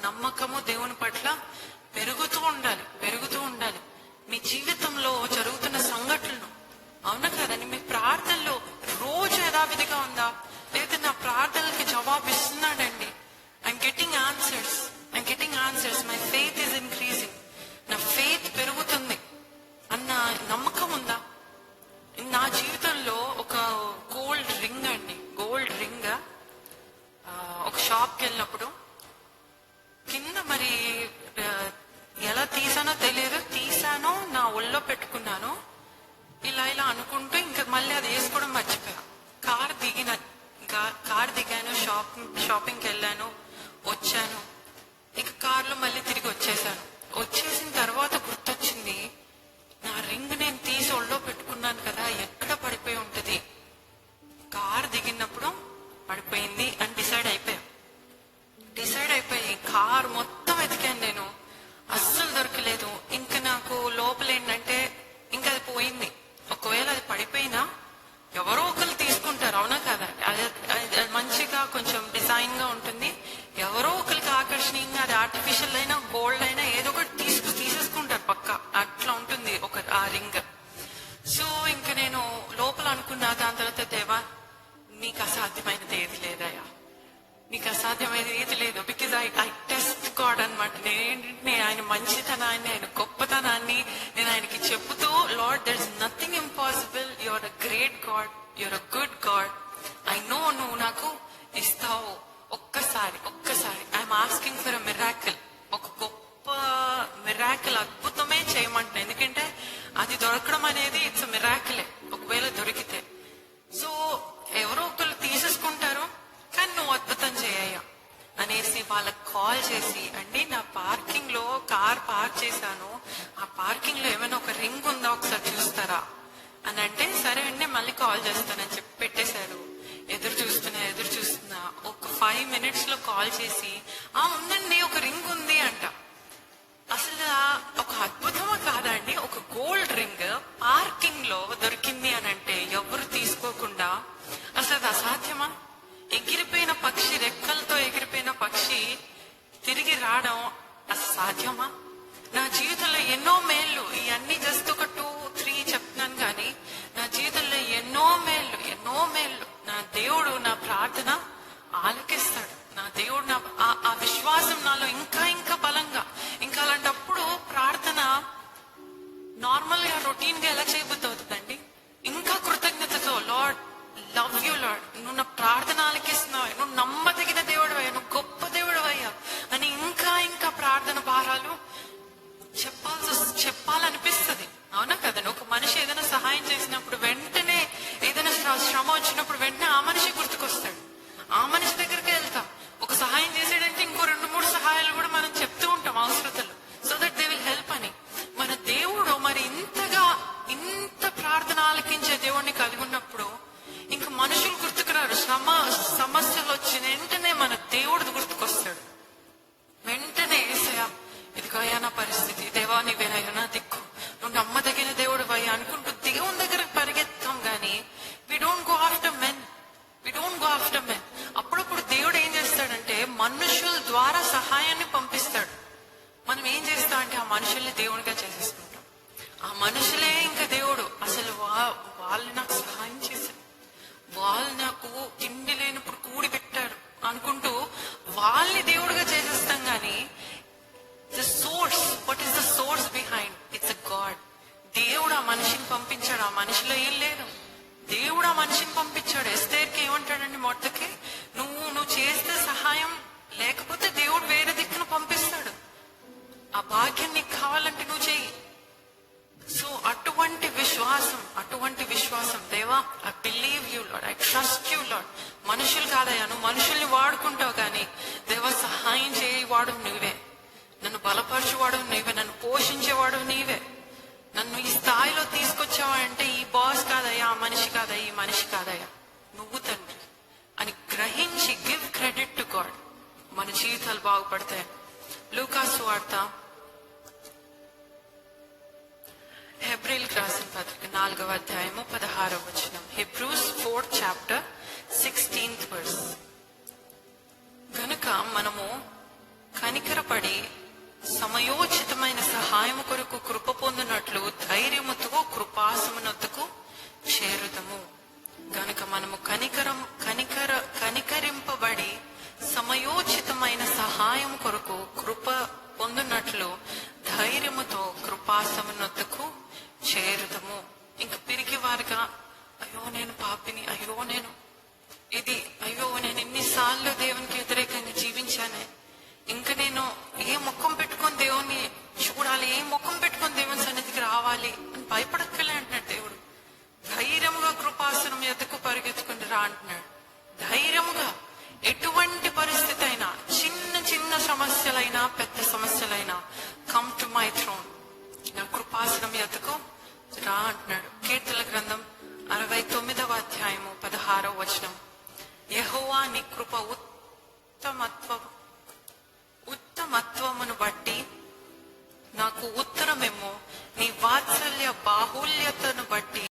నమ్మకము దేవుని పట్ల పెరుగుతూ ఉండాలి. మీ జీవితంలో జరుగుతున్న సంఘటనలు అవునా కదండి, మీ ప్రార్థనలో రోజు యథావిధిగా ఉందా, లేదా నా ప్రార్థనలకి జవాబు ఇస్తున్నాడండి, I'm getting answers, my faith is increasing, నా ఫెయిత్ పెరుగుతుంది అన్న నమ్మకం ఉందా? నా జీవితంలో ఒక గోల్డ్ రింగ్ ఒక షాప్కి వెళ్ళినప్పుడు కింద మరి ఎలా తీసానో తెలియదు, తీసానో నా ఒళ్ళో పెట్టుకున్నాను. ఇలా అనుకుంటూ ఇంకా మళ్ళీ అది వేసుకోవడం మర్చిపోయా. కార్ దిగాను, షాపింగ్కి వెళ్ళాను, వచ్చాను. ఇక కార్లో మళ్ళీ తిరిగి వచ్చేసిన తర్వాత గుర్తొచ్చింది, నా రింగ్ నేను తీసి ఒళ్ళో పెట్టుకున్నాను కదా, ఎక్కడ పడిపోయి ఉంటది. కార్ దిగినప్పుడు పడిపోయింది అని డిసైడ్ అయిపోయి కార్ మొత్తం వెతికాను నేను, అస్సలు దొరకలేదు. ఇంకా నాకు లోపల ఏంటంటే ఇంకా అది పోయింది. ఒకవేళ అది పడిపోయినా ఎవరో ఒకరు తీసుకుంటారు, అవునా కదా? అది మంచిగా కొంచెం డిజైన్ గా ఉంటుంది, ఎవరో ఒకరికి ఆకర్షణీయంగా, అది ఆర్టిఫిషియల్ అయినా గోల్డ్ అయినా ఏదో ఒకటి తీసేసుకుంటారు పక్క, అట్లా ఉంటుంది ఆ రింగ్. సో ఇంకా నేను లోపల అనుకున్నా, దాని తర్వాత దేవా నీకు అసాధ్యమైనది ఏది లేదయ్యా, నీకు అసాధ్యమైనది ఏది లేదు. బికాజ్ ఐ టెస్ట్ గాడ్ అనమాట. నేను ఆయన మంచితనాన్ని, ఆయన గొప్పతనాన్ని నేను ఆయనకి చెప్పుతూ, lord there is nothing impossible, your a great God, your a good God, I know నువ్వు నాకు ఇస్తావు. ఒక్కసారి I'm asking for a miracle, ఒక గొప్ప మిరాకిల్, అద్భుతమే చేయమంటున్నా. ఎందుకంటే అది దొరకడం అనేది ఇట్స్ మిరాకిలే, ఒకవేళ దొరికితే. సో ఎవరో ఒకళ్ళు తీసేసుకుంటారు, కానీ నువ్వు అద్భుతం చేయ అనేసి వాళ్ళకి కాల్ చేసి, అండి నా పార్కింగ్ లో కార్ పార్క్ చేశాను, ఆ పార్కింగ్ లో ఏమైనా ఒక రింగ్ ఉందా ఒకసారి చూస్తారా అని అంటే, సరే అండి మళ్ళీ కాల్ చేస్తానని చెప్పి పెట్టేశారు. ఎదురు చూస్తున్నా ఒక 5 minutes లో కాల్ చేసి, ఉందండి ఒక రింగ్ ఉంది అంట. అసలు ఒక అద్భుతమా కాదండి, ఒక గోల్డ్ రింగ్ పార్కింగ్ లో దొరికింది అని అంటే, ఎవరు తీసుకోకుండా, అసలు అది అసాధ్యమా? ఎగిరిపోయిన పక్షి, రెక్కలతో ఎగిరిపోయిన పక్షి తిరిగి రావడం అసాధ్యమా? నా జీవితంలో ఎన్నో మేళ్ళు, ఇవన్నీ జస్ట్ ఒక 2-3 చెప్తున్నాను కానీ, నా జీవితంలో ఎన్నో మేళ్ళు, నా దేవుడు నా ప్రార్థన ఆలకిస్తాడు. నా దేవుడు ఆ విశ్వాసం నాలో ఇంకా బలంగా, ఇంకా అలాంటప్పుడు ప్రార్థన నార్మల్ గా రొటీన్ గా ఎలా చేయబుద్ధి అవుతుందండి, ఇంకా కృతజ్ఞతతో, లార్డ్ లవ్ యూ లార్డ్, నువ్వు నా ప్రార్థన ఆలకిస్తున్నావు, నువ్వు నమ్మదగిన దేవుడు అయ్యా, నువ్వు గొప్ప దేవుడు అయ్యా అని ఇంకా ప్రార్థన భారాలు చెప్పాలనిపిస్తుంది, అవునా కదండి? ఒక మనిషి ఏదైనా సహాయం చేసినప్పుడు వెంటనే, ఏదైనా శ్రమ వచ్చినప్పుడు వెంటనే ఆ మనిషి గుర్తుకొస్తాడు, ఆ మనిషి దగ్గరికి వెళ్తాం. ఒక సహాయం చేసాడంటే ఇంకో 2-3 సహాయాలు కూడా మనం చెప్తూ ఉంటాం అవసరతలు, so that they will help అని. మన దేవుడు మరి ఇంత ప్రార్థన ఆలకించే దేవుడిని కలిగి ఉన్నప్పుడు ఇంకా మనుషులు గుర్తుకురారు. సమస్యలు వచ్చిన వెంటనే మన దేవుడు గుర్తుకొస్తాడు. వెంటనే ఏసయ్యా ఇదిగోయా నా పరిస్థితి, దేవా నీవేనయ్యా నా దిక్కు, నువ్వు నమ్మదగిన దేవుడు అయ్యా అనుకుంటూ దేవుని దగ్గరకు పరిగెత్తాం గానీ we don't go after men. అప్పుడప్పుడు దేవుడు ఏం చేస్తాడంటే మనుషుల ద్వారా సహాయాన్ని పంపిస్తాడు. మనం ఏం చేస్తామంటే ఆ మనుషుల్ని దేవునిగా చేసేసుకుంటాం. ఆ మనుషులే ఇంకా దేవుడు. అసలు వాళ్ళు నాకు సహాయం చేశారు, వాళ్ళు నాకు తిండి లేనప్పుడు కూడి పెట్టారు అనుకుంటూ వాళ్ళని దేవుడుగా చేసేస్తాం గానీ the source, what is the source behind? It's a God. దేవుడు ఆ మనిషిని పంపించాడు, ఆ మనిషిలో ఏం లేదు, దేవుడు ఆ మనిషిని పంపించాడు. ఎస్తేర్కి ఏమంటాడండి మొట్టకి, నువ్వు చేస్తే సహాయం, లేకపోతే దేవుడు వేరే దిక్కును పంపిస్తాడు, ఆ భాగ్యం నీకు కావాలంటే నువ్వు చెయ్యి. సో అటువంటి విశ్వాసం దేవా, I believe you lord, I trust you lord. మనుషులు కాదయ్యా, నువ్వు మనుషుల్ని వాడుకుంటావు కానీ దేవా సహాయం చేయవాడు నువ్వే, నన్ను బలపరచువాడు నీవే, నన్ను పోషించేవాడు నీవే, నన్ను ఈ స్థాయిలో తీసుకొచ్చావా అంటే ఈ బాస్ కాదయ్యా, ఆ మనిషి కాదయ్యా, ఈ మనిషి కాదయ్యా, నువ్వు తండ్రి అని గ్రహించి గివ్ క్రెడిట్ టు గాడ్, మన జీవితాలు బాగుపడతాయి. లూకాసు వార్త హెబ్రీయులకు రాసిన పత్రిక 4వ అధ్యాయము 16వ వచనం. Hebrews 4th chapter 16th verse. కనుక మనము కనికరపడి సమయోచితమైన సహాయము కొరకు కృప పొందినట్లు ధైర్యముతో కృపాసమునొద్దకు చేరుదము. గనుక మనము కనికరింపబడి సమయోచితమైన సహాయం కొరకు కృప పొందినట్లు ధైర్యముతో కృపాసమునొద్దకు చేరుదము. ఇంక పిరికి వారుగా, అయ్యో నేను పాపిని, అయ్యో నేను ఎన్నిసార్లు దేవునికి వ్యతిరేకంగా జీవించానే, ఇంకా నేను ఏ ముఖం పెట్టుకొని దేవుని చూడాలి, ఏ ముఖం పెట్టుకొని దేవుని సన్నిధికి రావాలి అని భయపడక్కలే అంటున్నాడు దేవుడు. ధైర్యముగా కృపాసనం ఎదుకు పరిగెత్తుకుని రా అంటున్నాడు. ధైర్యముగా ఎటువంటి పరిస్థితి అయినా, చిన్న చిన్న సమస్యలైనా పెద్ద సమస్యలైనా, కమ్ టు మై థ్రోన్, నా కృపాసనం ఎదుకు రా అంటున్నాడు. కీర్తన గ్రంథం 69వ అధ్యాయము 16వ వచనం. యెహోవా నీ కృప ఉత్తమత్వమును బట్టి నాకు ఉత్తరమేమో, నీ వాత్సల్య బాహుల్యతను బట్టి